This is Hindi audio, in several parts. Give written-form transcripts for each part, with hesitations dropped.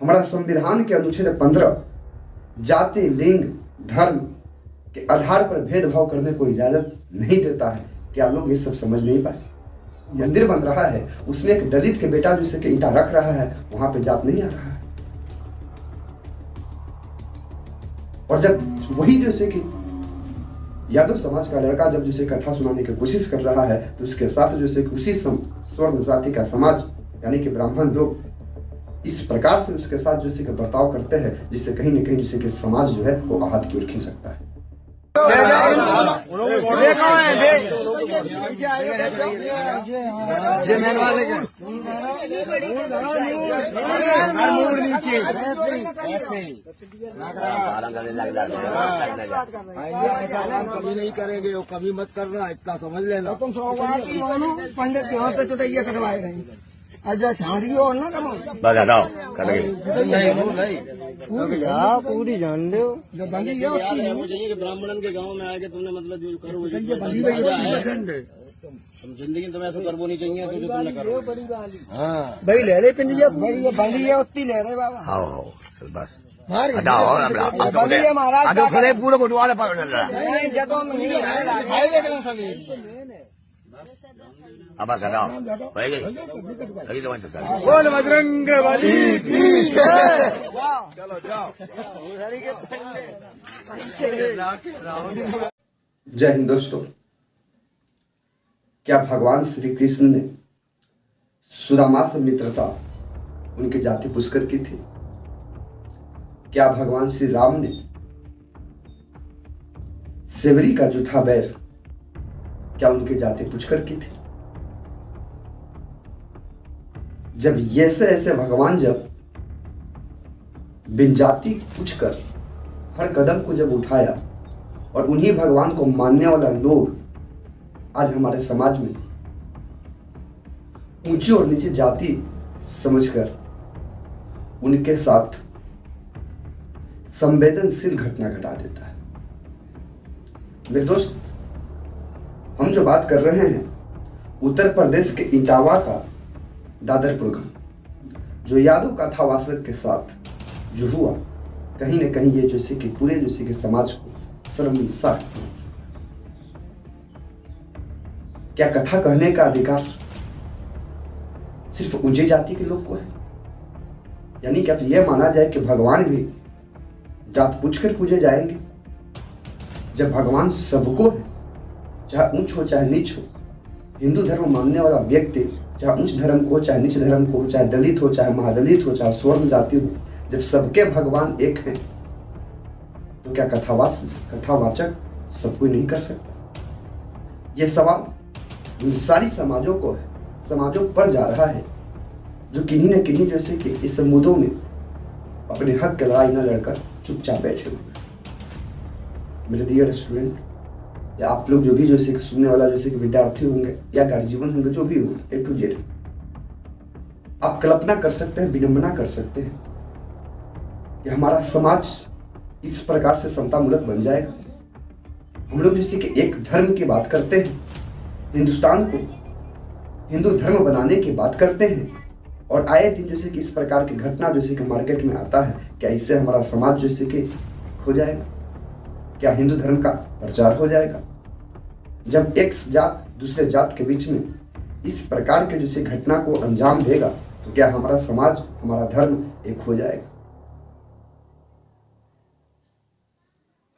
हमारा संविधान के अनुच्छेद 15 जाति, लिंग, धर्म के आधार पर भेदभाव करने को इजाजत नहीं देता है। क्या लोग ये सब समझ नहीं पाए? मंदिर बन रहा है, उसमें एक दलित के बेटा जैसे कि ईंटा रख रहा है, वहां पे जात नहीं आ रहा है। और जब वही जैसे कि यादव समाज का लड़का जब जैसे कथा सुनाने की कोशिश कर रहा है, तो उसके साथ जैसे कि उसी स्वर्ण जाति का समाज यानी कि ब्राह्मण लोग इस प्रकार से उसके साथ जैसे कि बर्ताव करते हैं, जिससे कहीं न कहीं जैसे कि समाज जो है वो आहत की ओर खींच सकता है। कभी नहीं करेंगे, वो कभी मत करना, इतना समझ लेना। तुम पंडित के यहाँ पे तो ये कटवाए रहे, अच्छा छाड़ी हो ना पूरी जान दो जो बंदी है कि ब्राह्मणन के गांव में आके तुमने मतलब जो करो तुम जिंदगी तुम्हें ऐसा करवो नहीं चाहिए तो जो तुमने करो। हाँ भाई ले रहे पिंडिया भाई ये बंदी है उतनी ले रहे बाबा। हाँ बस खड़े पूरे बटवारे पर अब बोल बजरंग बली। चलो जाओ। जय हिंद दोस्तों। क्या भगवान श्री कृष्ण ने सुदामा से मित्रता उनकी जाति पुष्कर की थी? क्या भगवान श्री राम ने सेवरी का जो था बैर, क्या उनकी जाति पुष्कर की थी? जब ऐसे भगवान जब बिन जाति पूछकर हर कदम को जब उठाया, और उन्हीं भगवान को मानने वाला लोग आज हमारे समाज में ऊंची और नीची जाति समझकर उनके साथ संवेदनशील घटना घटा देता है। मेरे दोस्त, हम जो बात कर रहे हैं उत्तर प्रदेश के इटावा का दादरपुर गांव, जो यादव कथावासक के साथ जो हुआ, कहीं न कहीं ये जैसे कि पूरे जैसे कि समाज को शर्मसार। क्या कथा कहने का अधिकार सिर्फ ऊंची जाति के लोग को है? यानी कि अब यह माना जाए कि भगवान भी जात पूछकर पूजे जाएंगे, जब भगवान सबको है, चाहे ऊंच हो चाहे नीच हो। हिंदू धर्म मानने वाला व्यक्ति चाहे उच्च धर्म को हो चाहे नीच धर्म को हो, चाहे दलित हो चाहे महादलित हो चाहे स्वर्ण जाति हो, जब सबके भगवान एक हैं, तो क्या कथावाचक सब कोई नहीं कर सकता? यह सवाल उन सारी समाजों को है, समाजों पर जा रहा है जो किन्हीं न किन्हीं जैसे कि इस मुद्दों में अपने हक की लड़ाई न लड़कर चुपचाप बैठे हुए। मेरे डियर स्टूडेंट, या आप लोग जो भी जैसे कि सुनने वाला जैसे कि विद्यार्थी होंगे या गार्जियन होंगे, जो भी होंगे A to Z, आप कल्पना कर सकते हैं, विडंबना कर सकते हैं कि हमारा समाज इस प्रकार से समतामूलक बन जाएगा। हम लोग जैसे कि एक धर्म की बात करते हैं, हिंदुस्तान को हिंदू धर्म बनाने की बात करते हैं, और आए दिन जैसे कि इस प्रकार की घटना जैसे कि मार्केट में आता है, क्या इससे हमारा समाज जैसे कि खो जाएगा? क्या हिंदू धर्म का प्रचार हो जाएगा? जब एक जात दूसरे जात के बीच में इस प्रकार के जैसे घटना को अंजाम देगा, तो क्या हमारा समाज, हमारा धर्म एक हो जाएगा?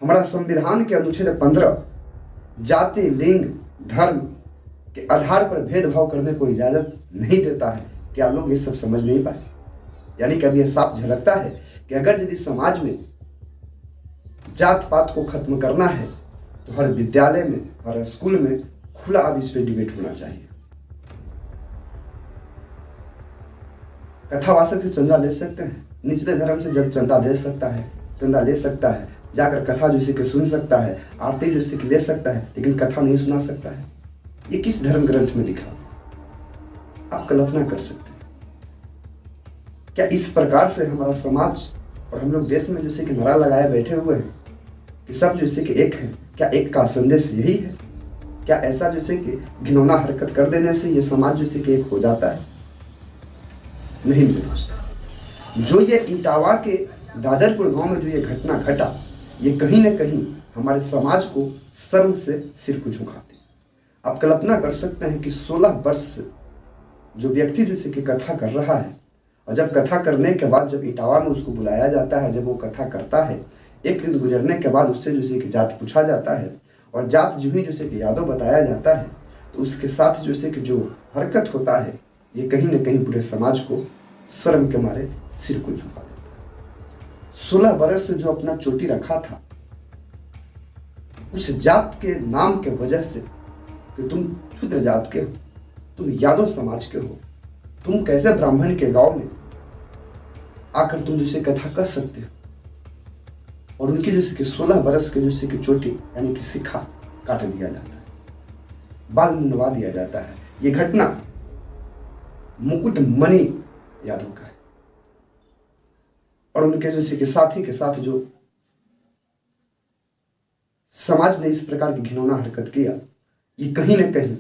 हमारा संविधान के अनुच्छेद 15 जाति, लिंग, धर्म के आधार पर भेदभाव करने को इजाजत नहीं देता है। क्या लोग ये सब समझ नहीं पाए? यानी कि अब यह साफ झलकता है कि अगर यदि समाज में जात पात को खत्म करना है, तो हर विद्यालय में, हर स्कूल में खुला अब इस पे डिबेट होना चाहिए। कथावासक से चंदा ले सकते हैं, निचले धर्म से जब चंदा दे सकता है, चंदा ले सकता है, जाकर कथा जैसे कि सुन सकता है, आरती जैसे कि ले सकता है, लेकिन कथा नहीं सुना सकता है। ये किस धर्म ग्रंथ में लिखा? आप कल्पना कर सकते हैं? क्या इस प्रकार से हमारा समाज और हम लोग देश में जैसे कि नारा लगाए बैठे हुए हैं कि सब जैसे कि एक है? क्या एक का संदेश यही है? क्या ऐसा जैसे कि घिनौना हरकत कर देने से ये समाज जैसे कि एक हो जाता है? नहीं मेरे दोस्तों, जो ये इटावा के दादरपुर गांव में जो ये घटना घटा, ये कहीं न कहीं हमारे समाज को शर्म से सिर को झुकाती। आप कल्पना कर सकते हैं कि 16 वर्ष से जो व्यक्ति जैसे कि कथा कर रहा है, और जब कथा करने के बाद जब इटावा में उसको बुलाया जाता है, जब वो कथा करता है, एक दिन गुजरने के बाद उससे जैसे कि जात पूछा जाता है, और जात जो ही जैसे कि यादव बताया जाता है, तो उसके साथ जैसे कि जो हरकत होता है, ये कहीं न कहीं पूरे समाज को शर्म के मारे सिर को झुका देता है। 16 बरस से जो अपना चोटी रखा था, उस जात के नाम के वजह से कि तुम क्षुद्र जात के हो, तुम यादव समाज के हो, तुम कैसे ब्राह्मण के गांव में आकर तुम जैसे कथा कर सकते हो, और उनकी जैसे कि 16 बरस के जैसे कि चोटी यानी कि सिक्का काट दिया जाता है, बाल मुंडवा दिया जाता है। ये घटना मुकुट मणि यादव का है, और उनके जैसे कि साथी के साथ जो समाज ने इस प्रकार की घिनौना हरकत किया, ये कहीं न कहीं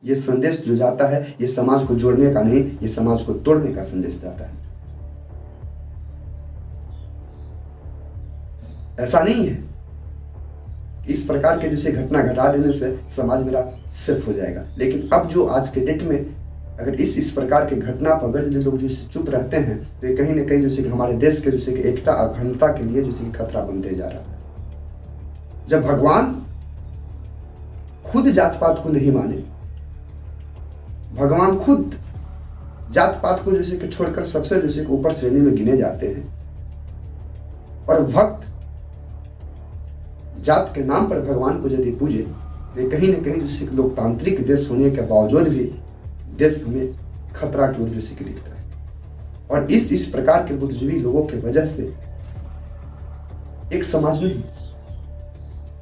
ये संदेश जो जाता है, ये समाज को जोड़ने का नहीं, ये समाज को तोड़ने का संदेश जाता है। ऐसा नहीं है कि इस प्रकार के जैसे घटना घटा देने से समाज मेरा सिर्फ हो जाएगा, लेकिन अब जो आज के डेट में अगर इस प्रकार के घटना पर अगर लोग जैसे चुप रहते हैं, तो ये कहीं न कहीं जैसे कि हमारे देश के जैसे कि एकता अखंडता के लिए जैसे कि खतरा बनते जा रहा है। जब भगवान खुद जात पात को नहीं माने, भगवान खुद जात पात को जैसे कि छोड़कर सबसे जैसे कि ऊपर श्रेणी में गिने जाते हैं, और भक्त जात के नाम पर भगवान को यदि पूजे, तो कहीं न कहीं जैसे कि लोकतांत्रिक देश होने के बावजूद भी देश हमें खतरा की ओर जैसे कि दिखता है। और इस प्रकार के बुद्धिजीवी लोगों की वजह से एक समाज नहीं,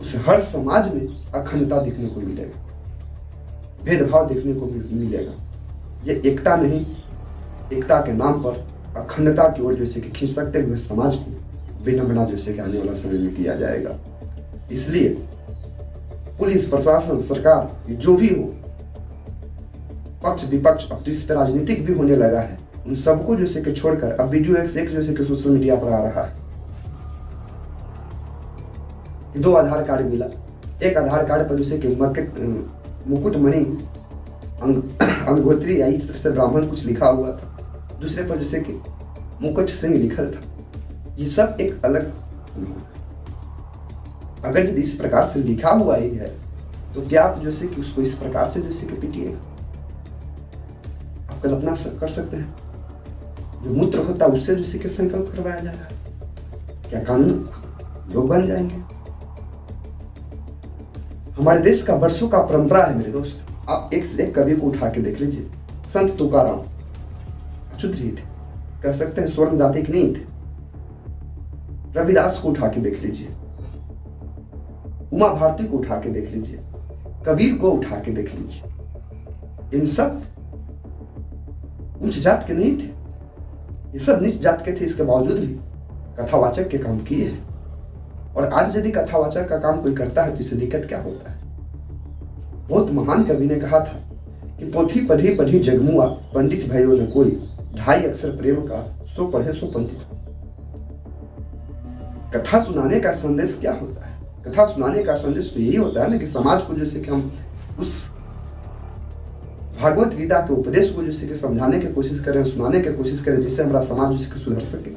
उस हर समाज में अखंडता देखने को मिलेगा, भेदभाव देखने को मिलेगा। ये एकता नहीं, एकता के नाम पर अखंडता की ओर जैसे कि खींच सकते हुए समाज को विनम्रता जैसे कि आने वाला समय में किया जाएगा। इसलिए पुलिस प्रशासन सरकार ये जो भी हो, पक्ष विपक्ष अब तो इस पर राजनीतिक भी होने लगा है, उन सबको जैसे कि छोड़कर अब वीडियो एक जैसे कि सोशल मीडिया पर आ रहा है कि 2 आधार कार्ड मिला, एक आधार कार्ड पर जैसे कि मुकुट मणि अंगोत्री या इस तरह से ब्राह्मण कुछ लिखा हुआ था, दूसरे पर जैसे कि मुकुट सिंह लिखल था। ये सब एक अलग, अगर यदि इस प्रकार से लिखा हुआ ही है, तो क्या आप जैसे कि उसको इस प्रकार से जैसे कि पीटिएगा? आप कल्पना कर सकते हैं, जो मूत्र होता है उससे जैसे कि संकल्प करवाया जा रहा है, क्या कानून लोग बन जाएंगे? हमारे देश का वर्षों का परंपरा है मेरे दोस्त। आप एक से एक कवि को उठा के देख लीजिए। संत तुकाराम अक्षुद्र ही थे, कह सकते हैं स्वर्ण जाति के नहीं थे। रविदास को उठा के देख लीजिए, उमा भारती को उठा के देख लीजिए, कबीर को उठा के देख लीजिए। इन सब उच्च जात के नहीं थे, ये सब नीच जात के थे। इसके बावजूद भी कथावाचक के काम किए हैं। और आज यदि कथावाचक का काम कोई करता है तो इससे दिक्कत क्या होता है? बहुत महान कवि ने कहा था कि पोथी पढ़ी पढ़ी जगमुआ, पंडित भाइयों ने कोई, 2.5 अक्षर प्रेम का, सो पढ़े सो पंडित। कथा सुनाने का संदेश क्या होता है? कथा सुनाने का संदेश तो यही होता है ना कि समाज को जैसे कि हम उस भागवत गीता के उपदेश को जैसे कि समझाने की कोशिश करें, सुनाने की कोशिश करें, जिससे हमारा समाज जैसे कि सुधर सके।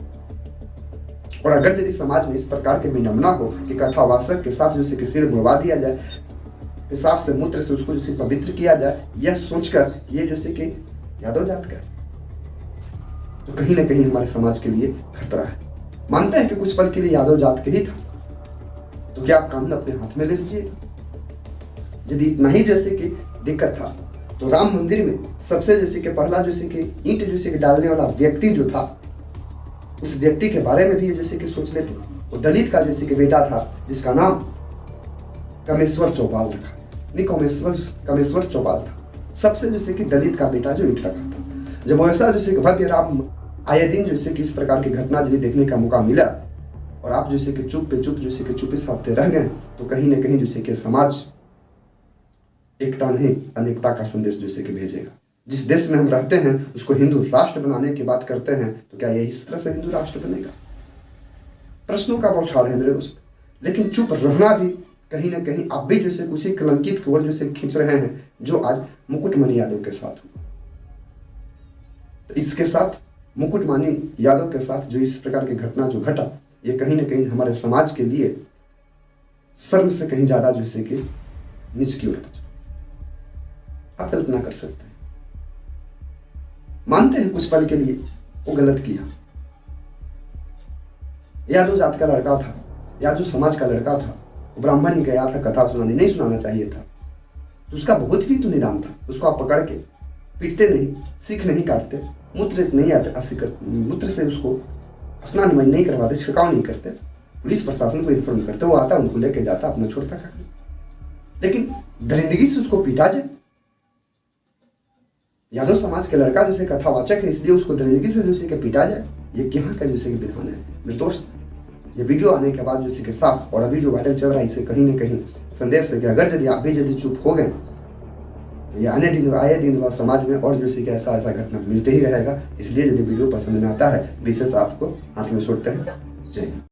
और अगर यदि समाज में इस प्रकार के विनम्रता हो कि कथावाचक के साथ जैसे कि सिर मुड़वा दिया जाए, पेशाब से मूत्र से उसको जैसे पवित्र किया जाए, यह सोचकर ये जैसे कि यादव जात का, तो कहीं ना कहीं हमारे समाज के लिए खतरा है। मानते हैं कि कुछ पल के लिए यादव जात के ही था, तो क्या आप कानून अपने हाथ में ले लीजिए? यदि इतना ही जैसे कि दिक्कत था, तो राम मंदिर में सबसे जैसे कि पहला जैसे कि ईंट जैसे कि डालने वाला व्यक्ति जो था, उस व्यक्ति के बारे में भी ये जैसे कि सोच लेते। वो दलित का जैसे कि बेटा था, जिसका नाम कमेश्वर चौपाल रखा, नहीं कमेश्वर चौपाल था, सबसे जैसे कि दलित का बेटा जो ईंट रखा था। जब वैसा जैसे कि भव्य राम आए दिन जैसे कि इस प्रकार की घटना यदि देखने का मौका मिला, और आप जैसे कि चुप पे चुप जैसे कि चुप्पी साधते रह गए, तो कहीं ना कहीं जैसे कि समाज एकता नहीं अनेकता का संदेश जैसे कि भेजेगा। जिस देश में हम रहते हैं उसको हिंदू राष्ट्र बनाने की बात करते हैं, तो क्या ये इस तरह से हिंदू राष्ट्र बनेगा? प्रश्नों का बौछार है मेरे दोस्त। लेकिन चुप रहना भी कहीं ना कहीं आप भी जैसे उसी कलंकित की ओर जैसे खींच रहे हैं जो आज मुकुटमणि यादव के साथ हुआ। तो इसके साथ मुकुटमणि यादव के साथ जो इस प्रकार की घटना जो घटा, ये कहीं ना कहीं हमारे समाज के लिए शर्म से कहीं ज्यादा जैसे कि नीच की ओर पहुंचा। आप गलत ना कर सकते हैं, मानते हैं कुछ पल के लिए वो गलत किया। यादव जात का लड़का था, यादव समाज का लड़का था, वो ब्राह्मण ही गया था कथा सुनाने, नहीं सुनाना चाहिए था, तो उसका बहुत भी तो निदान था। उसको आप पकड़ के पीटते नहीं, सीख नहीं काटते, मूत्र नहीं आते, मूत्र से उसको स्नान नहीं करवाते, छिड़काव नहीं करते, पुलिस प्रशासन को इन्फॉर्म करते, वो आता उनको लेके जाता, अपना छोड़ता खा। लेकिन दरिंदगी से उसको पीटा जाए। यादव समाज के लड़का जो कथावाचक है, इसलिए उसको दरिंदगी से जो के पीटा जाए, ये यहाँ का जो विधान है। मेरे दोस्त, ये वीडियो आने के बाद जो साफ और अभी जो वायरल चल रहा है, इससे कहीं ना कहीं संदेश है कि अगर यदि आप भी यदि चुप हो गए तो ये आए दिन समाज में और जो ऐसा घटना मिलते ही रहेगा। इसलिए यदि वीडियो पसंद में आता है, विशेष आपको हाथ में छोड़ते हैं। जय हिंद।